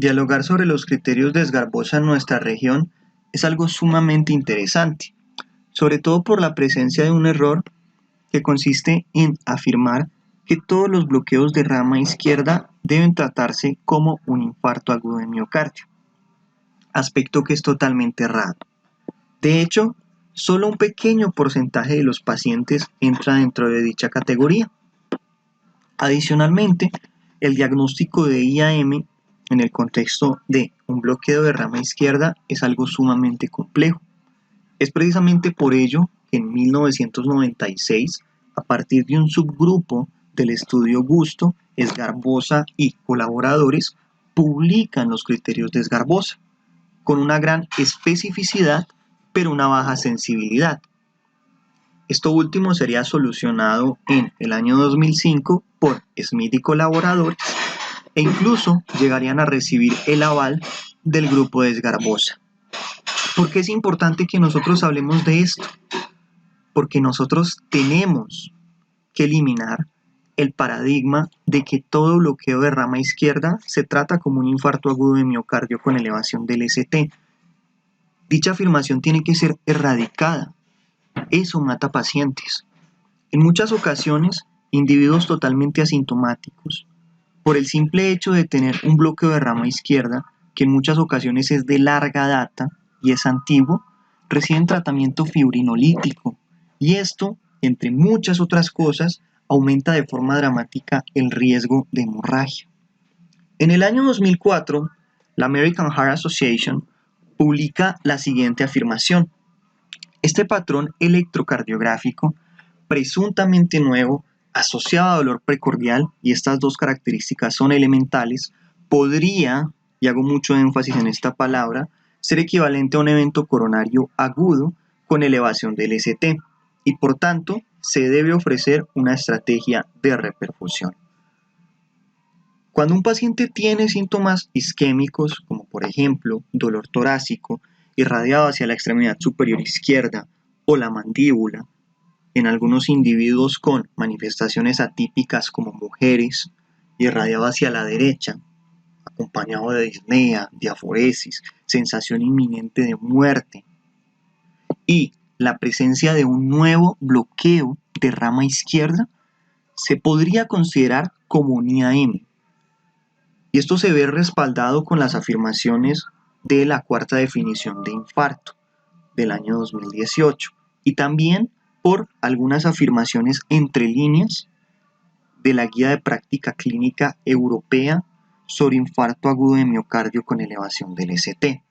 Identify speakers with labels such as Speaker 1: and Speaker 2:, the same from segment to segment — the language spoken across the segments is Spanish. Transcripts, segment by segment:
Speaker 1: Dialogar sobre los criterios de Esgarbosa en nuestra región es algo sumamente interesante, sobre todo por la presencia de un error que consiste en afirmar que todos los bloqueos de rama izquierda deben tratarse como un infarto agudo de miocardio, aspecto que es totalmente errado. De hecho, solo un pequeño porcentaje de los pacientes entra dentro de dicha categoría. Adicionalmente, el diagnóstico de IAM en el contexto de un bloqueo de rama izquierda es algo sumamente complejo. Es precisamente por ello que en 1996, a partir de un subgrupo del estudio Gusto, Esgarbosa y colaboradores, publican los criterios de Esgarbosa, con una gran especificidad, pero una baja sensibilidad. Esto último sería solucionado en el año 2005 por Smith y colaboradores, e incluso llegarían a recibir el aval del grupo de Esgarbosa. ¿Por qué es importante que nosotros hablemos de esto? Porque nosotros tenemos que eliminar el paradigma de que todo bloqueo de rama izquierda se trata como un infarto agudo de miocardio con elevación del ST. Dicha afirmación tiene que ser erradicada. Eso mata pacientes. En muchas ocasiones, individuos totalmente asintomáticos, por el simple hecho de tener un bloqueo de rama izquierda, que en muchas ocasiones es de larga data y es antiguo, reciben tratamiento fibrinolítico, y esto, entre muchas otras cosas, aumenta de forma dramática el riesgo de hemorragia. En el año 2004, la American Heart Association publica la siguiente afirmación: este patrón electrocardiográfico presuntamente nuevo, asociado a dolor precordial, y estas dos características son elementales, podría, y hago mucho énfasis en esta palabra, ser equivalente a un evento coronario agudo con elevación del ST, y por tanto se debe ofrecer una estrategia de reperfusión. Cuando un paciente tiene síntomas isquémicos, como por ejemplo dolor torácico irradiado hacia la extremidad superior izquierda o la mandíbula, en algunos individuos con manifestaciones atípicas como mujeres, irradiado hacia la derecha, acompañado de disnea, diaforesis, sensación inminente de muerte, y la presencia de un nuevo bloqueo de rama izquierda, se podría considerar como un IAM. Y esto se ve respaldado con las afirmaciones de la cuarta definición de infarto del año 2018 y también por algunas afirmaciones entre líneas de la Guía de Práctica Clínica Europea sobre infarto agudo de miocardio con elevación del ST.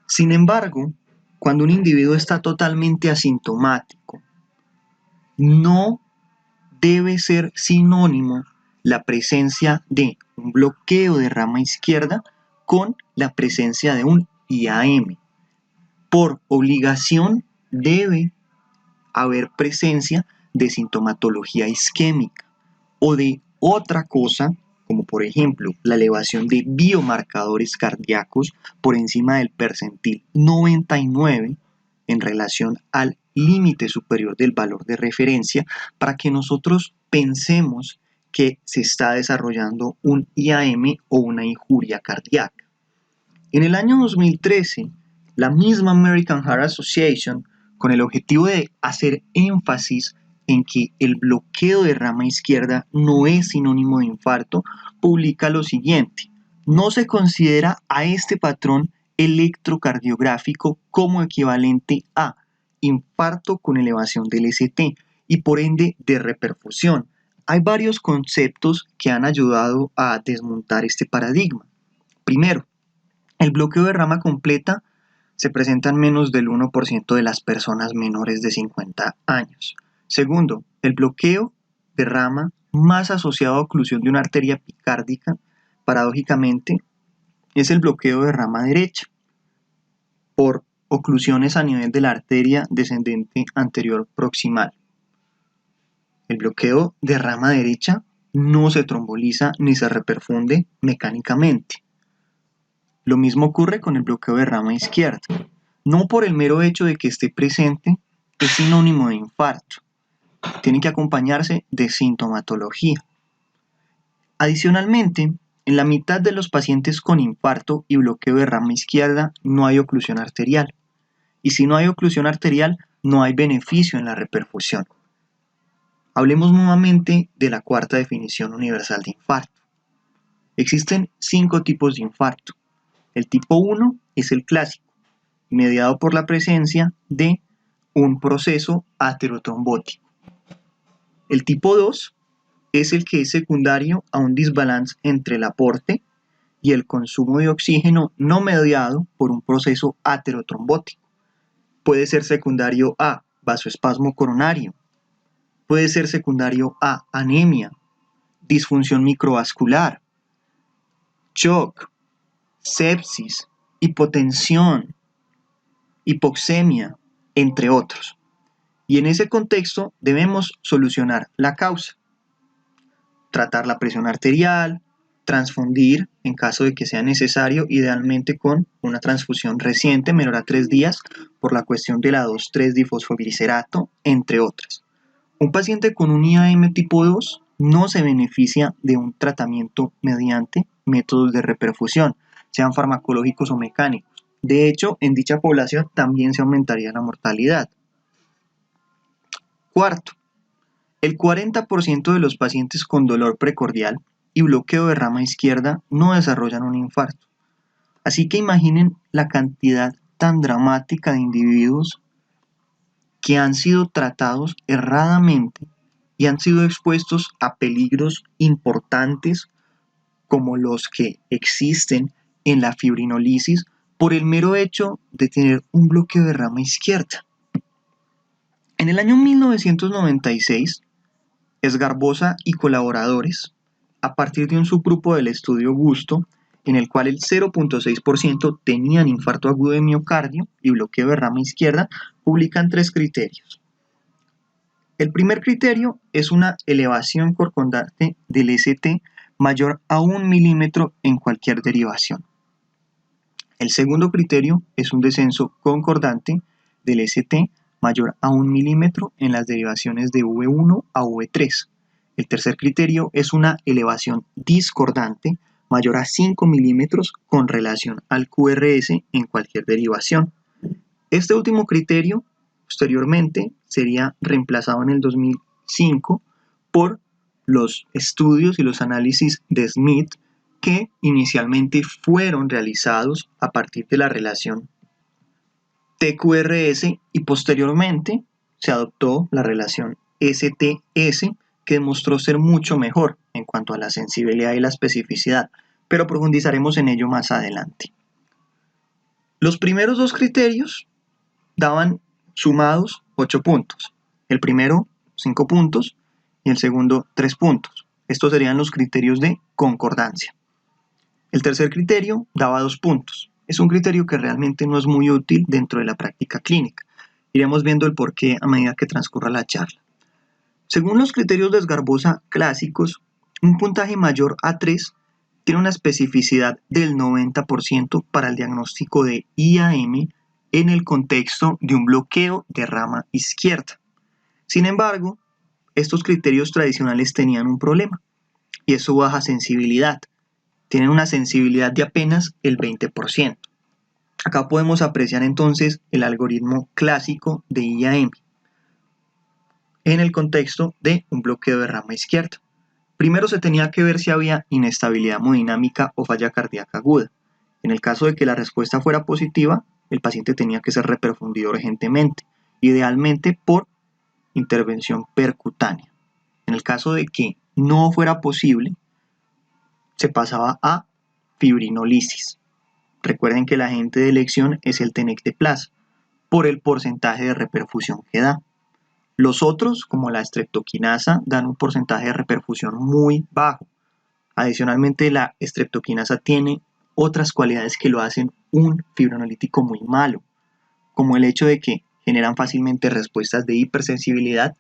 Speaker 1: Sin embargo, cuando un individuo está totalmente asintomático, no debe ser sinónimo la presencia de un bloqueo de rama izquierda con la presencia de un IAM. Por obligación debe haber presencia de sintomatología isquémica o de otra cosa, como por ejemplo la elevación de biomarcadores cardíacos por encima del percentil 99 en relación al límite superior del valor de referencia, para que nosotros pensemos que se está desarrollando un IAM o una injuria cardíaca. En el año 2013, la misma American Heart Association, con el objetivo de hacer énfasis en que el bloqueo de rama izquierda no es sinónimo de infarto, publica lo siguiente: no se considera a este patrón electrocardiográfico como equivalente a infarto con elevación del ST y por ende de reperfusión. Hay varios conceptos que han ayudado a desmontar este paradigma. Primero, el bloqueo de rama completa se presenta en menos del 1% de las personas menores de 50 años. Segundo, el bloqueo de rama más asociado a oclusión de una arteria epicárdica, paradójicamente, es el bloqueo de rama derecha por oclusiones a nivel de la arteria descendente anterior proximal. El bloqueo de rama derecha no se tromboliza ni se reperfunde mecánicamente. Lo mismo ocurre con el bloqueo de rama izquierda. No por el mero hecho de que esté presente es sinónimo de infarto. Tiene que acompañarse de sintomatología. Adicionalmente, En la mitad de los pacientes con infarto y bloqueo de rama izquierda no hay oclusión arterial. Y si no hay oclusión arterial, no hay beneficio en la reperfusión. Hablemos nuevamente de la cuarta definición universal de infarto. Existen 5 tipos de infarto. El tipo 1 es el clásico, mediado por la presencia de un proceso aterotrombótico. El tipo 2 es el que es secundario a un desbalance entre el aporte y el consumo de oxígeno no mediado por un proceso aterotrombótico. Puede ser secundario a vasoespasmo coronario, puede ser secundario a anemia, disfunción microvascular, shock, sepsis, hipotensión, hipoxemia, entre otros. Y en ese contexto debemos solucionar la causa, tratar la presión arterial, transfundir en caso de que sea necesario, idealmente con una transfusión reciente menor a 3 días por la cuestión de la 2,3-difosfoglicerato, entre otras. Un paciente con un IAM tipo 2 no se beneficia de un tratamiento mediante métodos de reperfusión, sean farmacológicos o mecánicos. De hecho, en dicha población también se aumentaría la mortalidad. Cuarto, el 40% de los pacientes con dolor precordial y bloqueo de rama izquierda no desarrollan un infarto. Así que imaginen la cantidad tan dramática de individuos que han sido tratados erradamente y han sido expuestos a peligros importantes como los que existen en la fibrinolisis por el mero hecho de tener un bloqueo de rama izquierda. En el año 1996, Esgarbosa y colaboradores, a partir de un subgrupo del estudio Gusto, en el cual el 0,6% tenían infarto agudo de miocardio y bloqueo de rama izquierda, publican 3 criterios. El primer criterio es una elevación concordante del ST mayor a 1 milímetro en cualquier derivación. El segundo criterio es un descenso concordante del ST mayor a 1 milímetro en las derivaciones de V1 a V3. El tercer criterio es una elevación discordante mayor a 5 milímetros con relación al QRS en cualquier derivación. Este último criterio posteriormente sería reemplazado en el 2005 por los estudios y los análisis de Smith que inicialmente fueron realizados a partir de la relación TQRS y posteriormente se adoptó la relación STS que demostró ser mucho mejor en cuanto a la sensibilidad y la especificidad, pero profundizaremos en ello más adelante. Los primeros 2 criterios daban sumados 8 puntos, el primero 5 puntos y el segundo 3 puntos. Estos serían los criterios de concordancia. El tercer criterio daba 2 puntos. Es un criterio que realmente no es muy útil dentro de la práctica clínica. Iremos viendo el porqué a medida que transcurra la charla. Según los criterios de Esgarbosa clásicos, un puntaje mayor a 3 tiene una especificidad del 90% para el diagnóstico de IAM en el contexto de un bloqueo de rama izquierda. Sin embargo, estos criterios tradicionales tenían un problema, y es su baja sensibilidad. Tienen una sensibilidad de apenas el 20%. Acá podemos apreciar entonces el algoritmo clásico de IAM en el contexto de un bloqueo de rama izquierda. Primero se tenía que ver si había inestabilidad hemodinámica o falla cardíaca aguda. En el caso de que la respuesta fuera positiva, el paciente tenía que ser reperfundido urgentemente, idealmente por intervención percutánea. En el caso de que no fuera posible, se pasaba a fibrinolisis. Recuerden que el agente de elección es el tenecteplasa, por el porcentaje de reperfusión que da. Los otros, como la streptokinasa, dan un porcentaje de reperfusión muy bajo. Adicionalmente, la streptokinasa tiene otras cualidades que lo hacen un fibrinolítico muy malo, como el hecho de que generan fácilmente respuestas de hipersensibilidad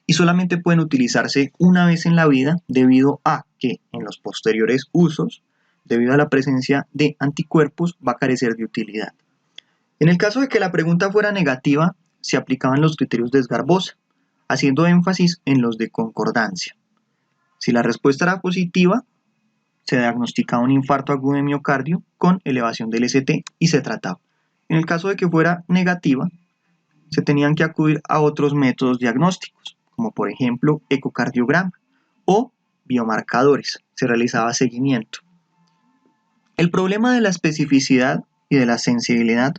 Speaker 1: y solamente pueden utilizarse una vez en la vida debido a que en los posteriores usos, debido a la presencia de anticuerpos, va a carecer de utilidad. En el caso de que la pregunta fuera negativa, se aplicaban los criterios de Esgarbosa, haciendo énfasis en los de concordancia. Si la respuesta era positiva, se diagnosticaba un infarto agudo de miocardio con elevación del ST y se trataba. En el caso de que fuera negativa, se tenían que acudir a otros métodos diagnósticos, como por ejemplo ecocardiograma o biomarcadores. Se realizaba seguimiento. El problema de la especificidad y de la sensibilidad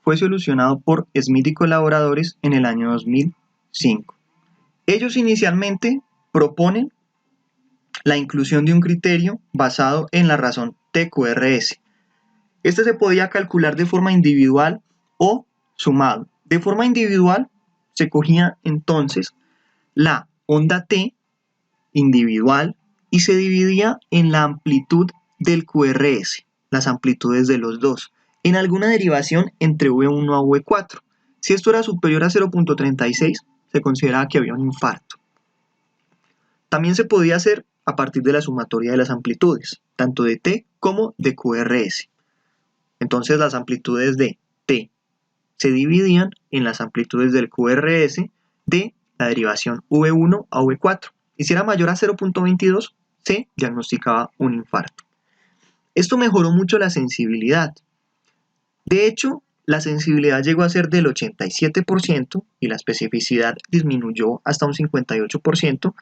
Speaker 1: fue solucionado por Smith y colaboradores en el año 2005. Ellos inicialmente proponen la inclusión de un criterio basado en la razón TQRS. Este se podía calcular de forma individual o sumado. De forma individual se cogía entonces la onda T individual y se dividía en la amplitud del QRS, las amplitudes de los dos, en alguna derivación entre V1 a V4. Si esto era superior a 0.36, se consideraba que había un infarto. También se podía hacer a partir de la sumatoria de las amplitudes, tanto de T como de QRS. Entonces las amplitudes de T se dividían en las amplitudes del QRS de la derivación V1 a V4. Y si era mayor a 0.22, se diagnosticaba un infarto. Esto mejoró mucho la sensibilidad. De hecho, la sensibilidad llegó a ser del 87% y la especificidad disminuyó hasta un 58%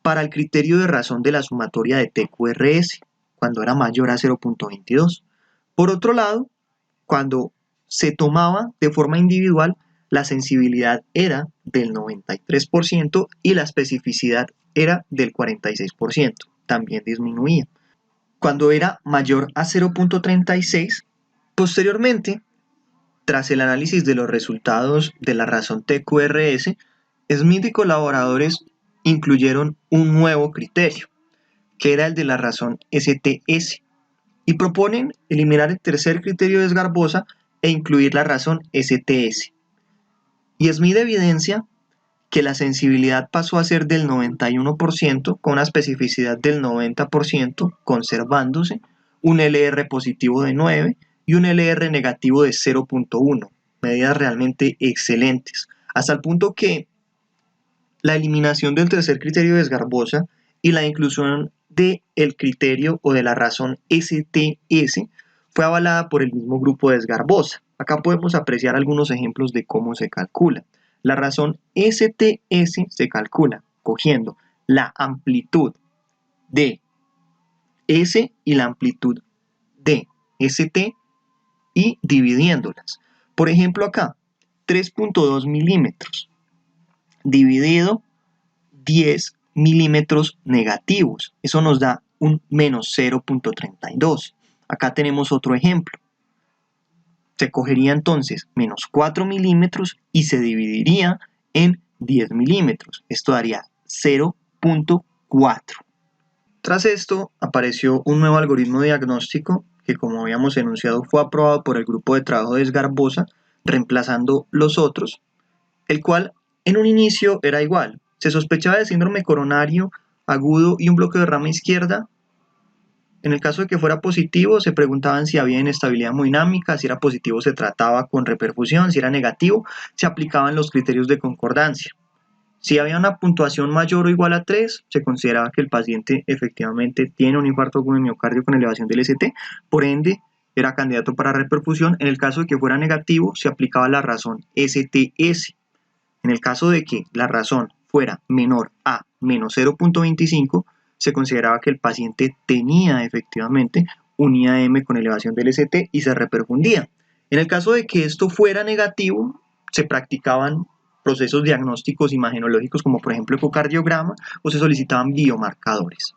Speaker 1: para el criterio de razón de la sumatoria de TQRS, cuando era mayor a 0.22. Por otro lado, cuando se tomaba de forma individual, la sensibilidad era del 93% y la especificidad era del 46%, también disminuía. Cuando era mayor a 0.36, posteriormente, tras el análisis de los resultados de la razón TQRS, Smith y colaboradores incluyeron un nuevo criterio, que era el de la razón STS, y proponen eliminar el tercer criterio de Sgarbosa e incluir la razón STS. Y Smith evidencia que la sensibilidad pasó a ser del 91% con una especificidad del 90%, conservándose un LR positivo de 9 y un LR negativo de 0.1, medidas realmente excelentes, hasta el punto que la eliminación del tercer criterio de Sgarbosa y la inclusión del criterio o de la razón STS fue avalada por el mismo grupo de Sgarbosa. Acá podemos apreciar algunos ejemplos de cómo se calcula. La razón STS se calcula cogiendo la amplitud de S y la amplitud de ST y dividiéndolas. Por ejemplo acá, 3.2 milímetros dividido 10 milímetros negativos. Eso nos da un menos 0.32. Acá tenemos otro ejemplo. Se cogería entonces menos 4 milímetros y se dividiría en 10 milímetros. Esto daría 0.4. Tras esto apareció un nuevo algoritmo diagnóstico que, como habíamos enunciado, fue aprobado por el grupo de trabajo de Sgarbosa, reemplazando los otros, el cual en un inicio era igual. Se sospechaba de síndrome coronario agudo y un bloqueo de rama izquierda. En el caso de que fuera positivo, se preguntaban si había inestabilidad hemodinámica, si era positivo se trataba con reperfusión, si era negativo, se aplicaban los criterios de concordancia. Si había una puntuación mayor o igual a 3, se consideraba que el paciente efectivamente tiene un infarto agudo de miocardio con elevación del ST, por ende era candidato para reperfusión. En el caso de que fuera negativo, se aplicaba la razón STS. En el caso de que la razón fuera menor a menos 0.25, se consideraba que el paciente tenía efectivamente un IAM con elevación del ST y se reperfundía. En el caso de que esto fuera negativo, se practicaban procesos diagnósticos imagenológicos como por ejemplo ecocardiograma o se solicitaban biomarcadores.